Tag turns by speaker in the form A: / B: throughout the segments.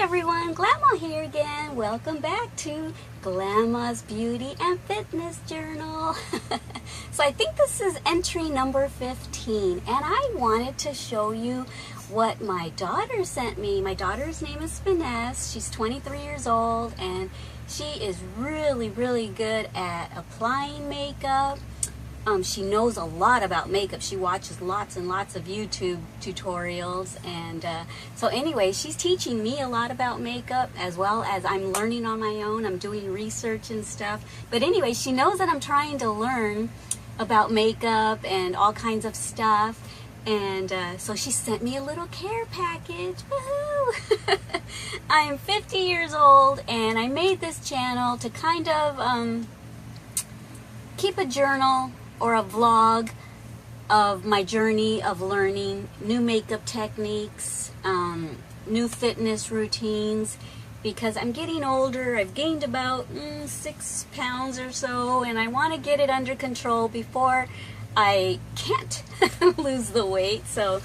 A: everyone, Glama here again. Welcome back to Glama's Beauty and Fitness Journal. So I think this is entry number 15, and I wanted to show you what my daughter sent me. My daughter's name is Finesse. She's 23 years old, and she is really good at applying makeup. She knows a lot about makeup. She watches lots and lots of YouTube tutorials, and so anyway, she's teaching me a lot about makeup, as well as I'm learning on my own. I'm doing research and stuff, but anyway, she knows that I'm trying to learn about makeup and all kinds of stuff, and so she sent me a little care package. Woohoo! I'm 50 years old, and I made this channel to kind of keep a journal or a vlog of my journey of learning new makeup techniques, new fitness routines, because I'm getting older. I've gained about 6 pounds or so, and I want to get it under control before I can't lose the weight. So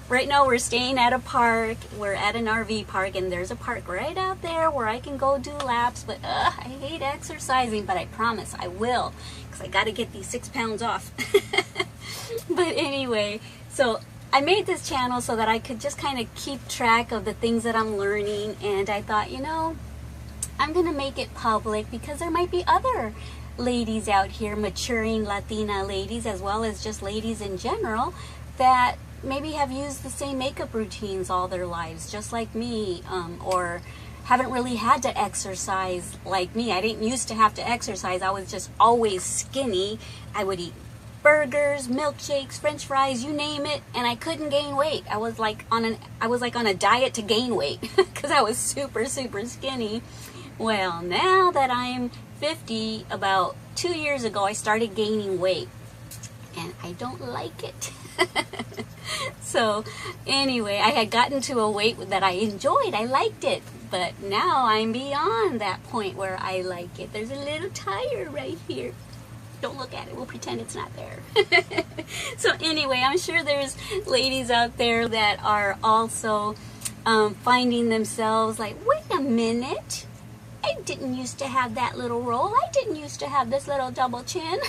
A: right now we're staying at a park. We're at an RV park, and there's a park right out there where I can go do laps, but I hate exercising, but I promise I will, because I got to get these 6 pounds off. But anyway, so I made this channel so that I could just kind of keep track of the things that I'm learning, and I thought, you know, I'm going to make it public because there might be other ladies out here, maturing Latina ladies, as well as just ladies in general, that maybe have used the same makeup routines all their lives, just like me, or haven't really had to exercise like me. I didn't used to have to exercise. I was just always skinny. I would eat burgers, milkshakes, french fries, you name it, and I couldn't gain weight. I was like on a diet to gain weight because I was super skinny. Well, now that I'm 50, about 2 years ago, I started gaining weight, and I don't like it. So anyway, I had gotten to a weight that I enjoyed. I liked it, but now I'm beyond that point where I like it. There's a little tire right here. Don't look at it. We'll pretend it's not there. So anyway, I'm sure there's ladies out there that are also finding themselves like, wait a minute, I didn't used to have that little roll. I didn't used to have this little double chin.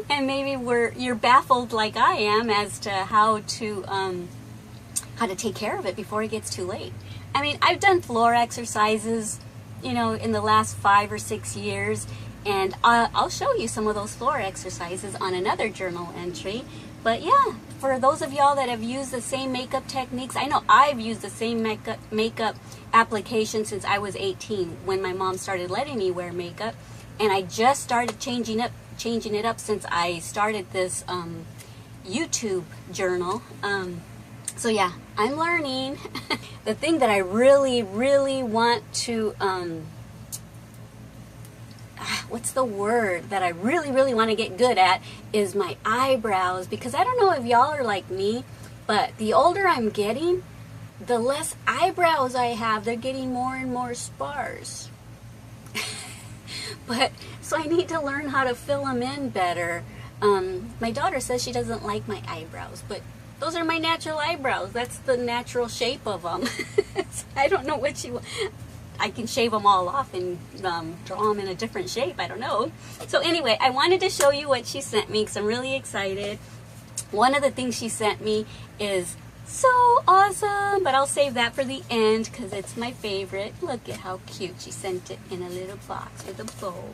A: And maybe you're baffled like I am as to how to take care of it before it gets too late. I mean, I've done floor exercises, you know, in the last 5 or 6 years, and I'll show you some of those floor exercises on another journal entry. But yeah, for those of y'all that have used the same makeup techniques, I know I've used the same makeup application since I was 18, when my mom started letting me wear makeup, and I just started changing it up since I started this YouTube journal. So yeah, I'm learning. The thing that I really want to what's the word that I really want to get good at is my eyebrows, because I don't know if y'all are like me, but the older I'm getting, the less eyebrows I have. They're getting more and more sparse. But so I need to learn how to fill them in better. My daughter says she doesn't like my eyebrows, but those are my natural eyebrows. That's the natural shape of them. So I don't know what she wants. I can shave them all off and draw them in a different shape. I don't know. So anyway, I wanted to show you what she sent me because I'm really excited. One of the things she sent me is so awesome, but I'll save that for the end because it's my favorite. Look at how cute. She sent it in a little box with a bow.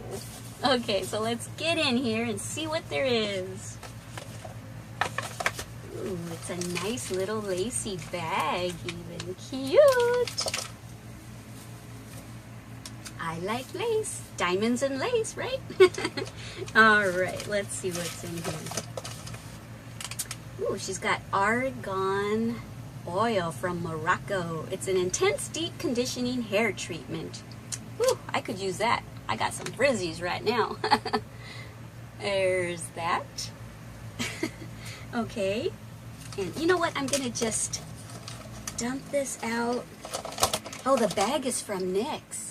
A: Okay, so let's get in here and see what there is. Ooh, it's a nice little lacy bag, even cute. I like lace. Diamonds and lace, right? Alright, let's see what's in here. Ooh, she's got argan oil from Morocco. It's an intense deep conditioning hair treatment. Ooh, I could use that. I got some frizzies right now. There's that. Okay. And you know what? I'm going to just dump this out. Oh, the bag is from NYX.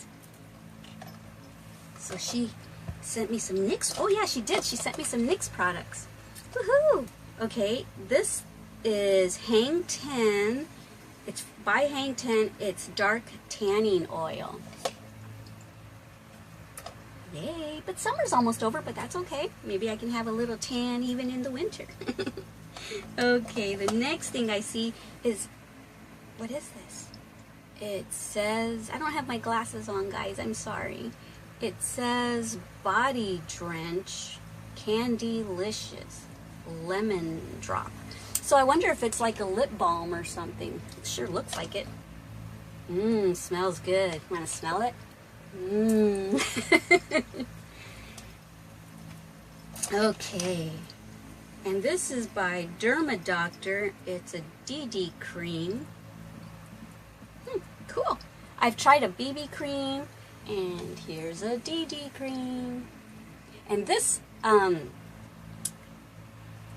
A: So she sent me some NYX. Oh yeah, she did. She sent me some NYX products. Woohoo! Okay, this is Hang 10. It's by Hang 10, it's dark tanning oil. Yay, but summer's almost over, but that's okay. Maybe I can have a little tan even in the winter. Okay, the next thing I see is, what is this? It says, I don't have my glasses on, guys, I'm sorry. It says Body Drench Candylicious Lemon Drop. So I wonder if it's like a lip balm or something. It sure looks like it. Smells good. Want to smell it? Okay. And this is by Dermadoctor. It's a DD cream. Cool. I've tried a BB cream, and here's a DD cream. And this,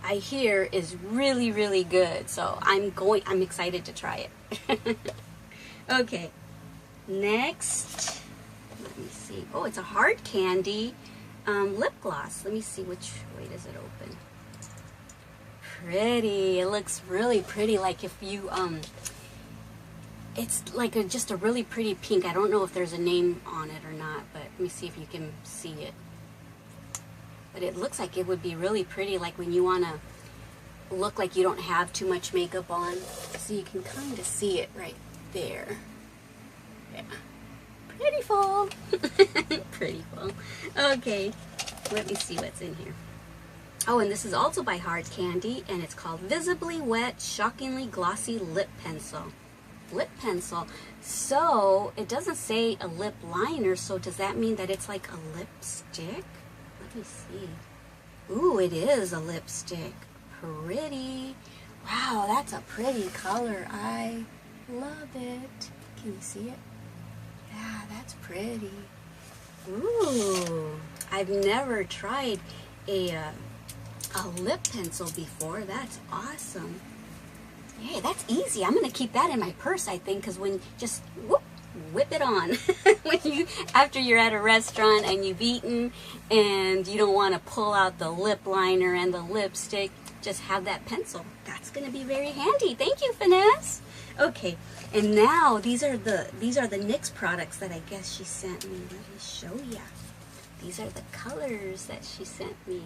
A: I hear is really, really good. So I'm excited to try it. Okay. Next, let me see. Oh, it's a hard candy lip gloss. Let me see which way does it open. Pretty. It looks really pretty. Like if you it's like just a really pretty pink. I don't know if there's a name on it or not, but let me see if you can see it. But it looks like it would be really pretty, like when you want to look like you don't have too much makeup on. So you can kind of see it right there. Yeah. Pretty full. Pretty full. Okay, let me see what's in here. Oh, and this is also by Hard Candy, and it's called Visibly Wet Shockingly Glossy Lip Pencil. Lip pencil. So it doesn't say a lip liner, so does that mean that it's like a lipstick? Let me see. Ooh, it is a lipstick. Pretty. Wow, that's a pretty color. I love it. Can you see it? Yeah, that's pretty. Ooh, I've never tried a lip pencil before. That's awesome. Hey, that's easy. I'm gonna keep that in my purse, I think, because when just whip it on when after you're at a restaurant and you've eaten and you don't want to pull out the lip liner and the lipstick, just have that pencil. That's gonna be very handy. Thank you, Finesse. Okay, and now these are the NYX products that I guess she sent me. Let me show ya. These are the colors that she sent me.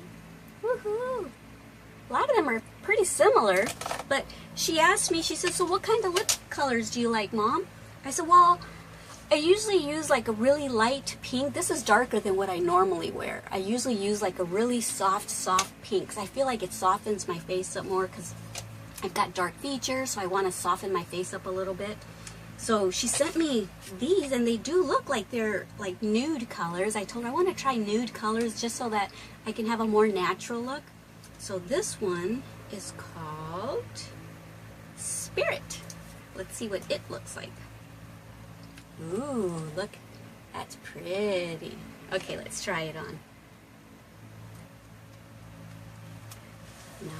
A: Woohoo! A lot of them are pretty similar, but she asked me, she said, so what kind of lip colors do you like, Mom? I said, well, I usually use like a really light pink. This is darker than what I normally wear. I usually use like a really soft pink, because I feel like it softens my face up more because I've got dark features, so I want to soften my face up a little bit. So she sent me these, and they do look like they're like nude colors. I told her I want to try nude colors just so that I can have a more natural look. So this one is called Spirit. Let's see what it looks like. Ooh, look, that's pretty. Okay, let's try it on.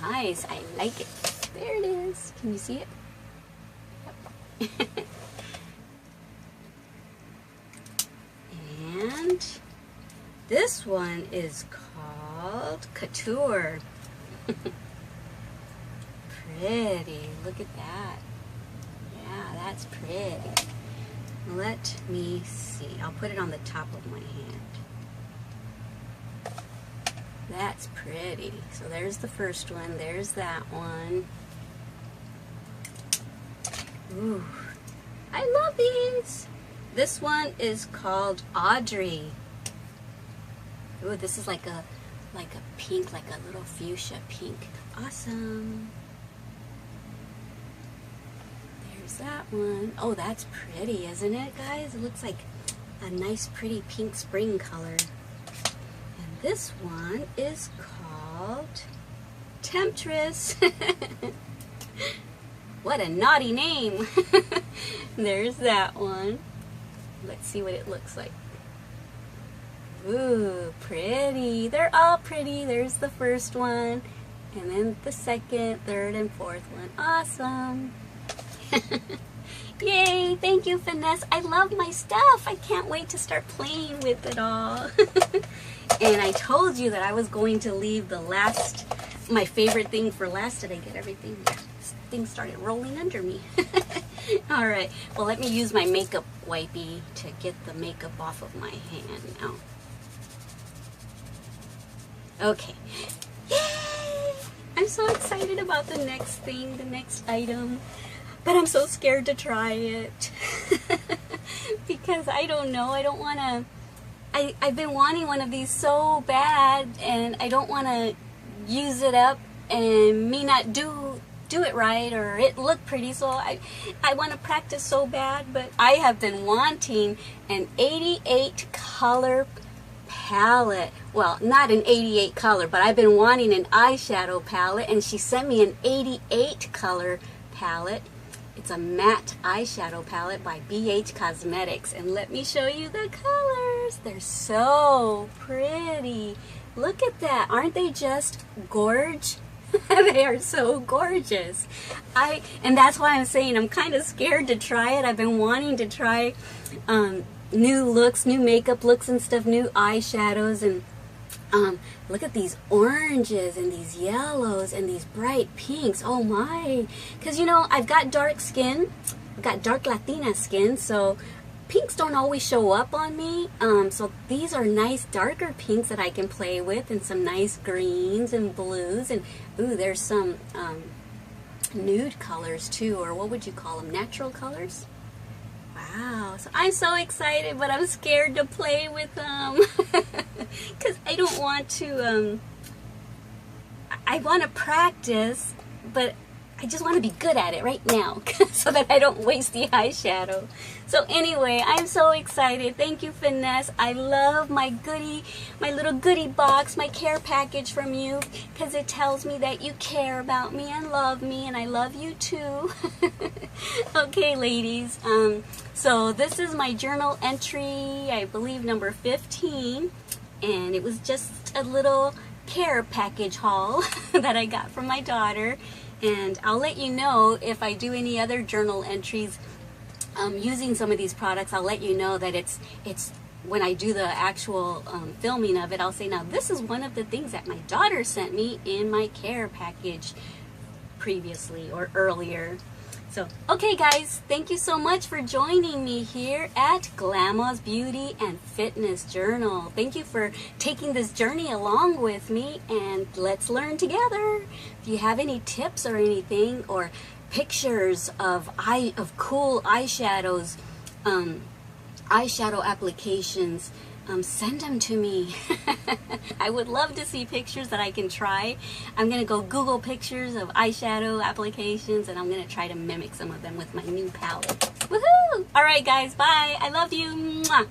A: Nice, I like it. There it is. Can you see it? Yep. And this one is called Couture. Pretty. Look at that. Yeah, that's pretty. Let me see. I'll put it on the top of my hand. That's pretty. So there's the first one. There's that one. Ooh. I love these. This one is called Audrey. Ooh, this is like a pink, like a little fuchsia pink. Awesome. There's that one. Oh, that's pretty, isn't it, guys? It looks like a nice, pretty pink spring color. And this one is called Temptress. What a naughty name. There's that one. Let's see what it looks like. Ooh, pretty. They're all pretty. There's the first one, and then the second, third, and fourth one. Awesome. Yay, thank you, Finesse. I love my stuff. I can't wait to start playing with it all. And I told you that I was going to leave my favorite thing for last. Did I get everything? This thing started rolling under me. All right, well, let me use my makeup wipey to get the makeup off of my hand now. Okay. Yay! I'm so excited about the next thing, the next item, but I'm so scared to try it because I don't know. I don't want to. I've been wanting one of these so bad, and I don't want to use it up and me not do it right or it look pretty, so I want to practice so bad. But I have been wanting an 88 color palette. Well, not an 88 color, but I've been wanting an eyeshadow palette, and she sent me an 88 color palette. It's a matte eyeshadow palette by BH Cosmetics, and let me show you the colors. They're so pretty. Look at that. Aren't they just gorge? They are so gorgeous. And that's why I'm saying I'm kind of scared to try it. I've been wanting to try new looks, new makeup looks and stuff, new eyeshadows, and look at these oranges and these yellows and these bright pinks. Oh my. Because, you know, I've got dark skin. I've got dark Latina skin, so pinks don't always show up on me. So these are nice darker pinks that I can play with, and some nice greens and blues. And, ooh, there's some nude colors too, or what would you call them? Natural colors? Wow, so I'm so excited, but I'm scared to play with them because I don't want to, I want to practice, but I just want to be good at it right now so that I don't waste the eyeshadow. So anyway, I'm so excited. Thank you, Finesse. I love my goodie, my little goodie box, my care package from you, because it tells me that you care about me and love me, and I love you too. Okay, ladies. So this is my journal entry, I believe number 15, and it was just a little care package haul that I got from my daughter. And I'll let you know if I do any other journal entries using some of these products. I'll let you know that it's when I do the actual filming of it, I'll say, now this is one of the things that my daughter sent me in my care package previously or earlier. So, okay guys, thank you so much for joining me here at Glama's Beauty and Fitness Journal. Thank you for taking this journey along with me, and let's learn together. If you have any tips or anything, or pictures of cool eyeshadows, eyeshadow applications, send them to me. I would love to see pictures that I can try. I'm going to go Google pictures of eyeshadow applications, and I'm going to try to mimic some of them with my new palette. Woohoo! Alright guys, bye! I love you! Mwah!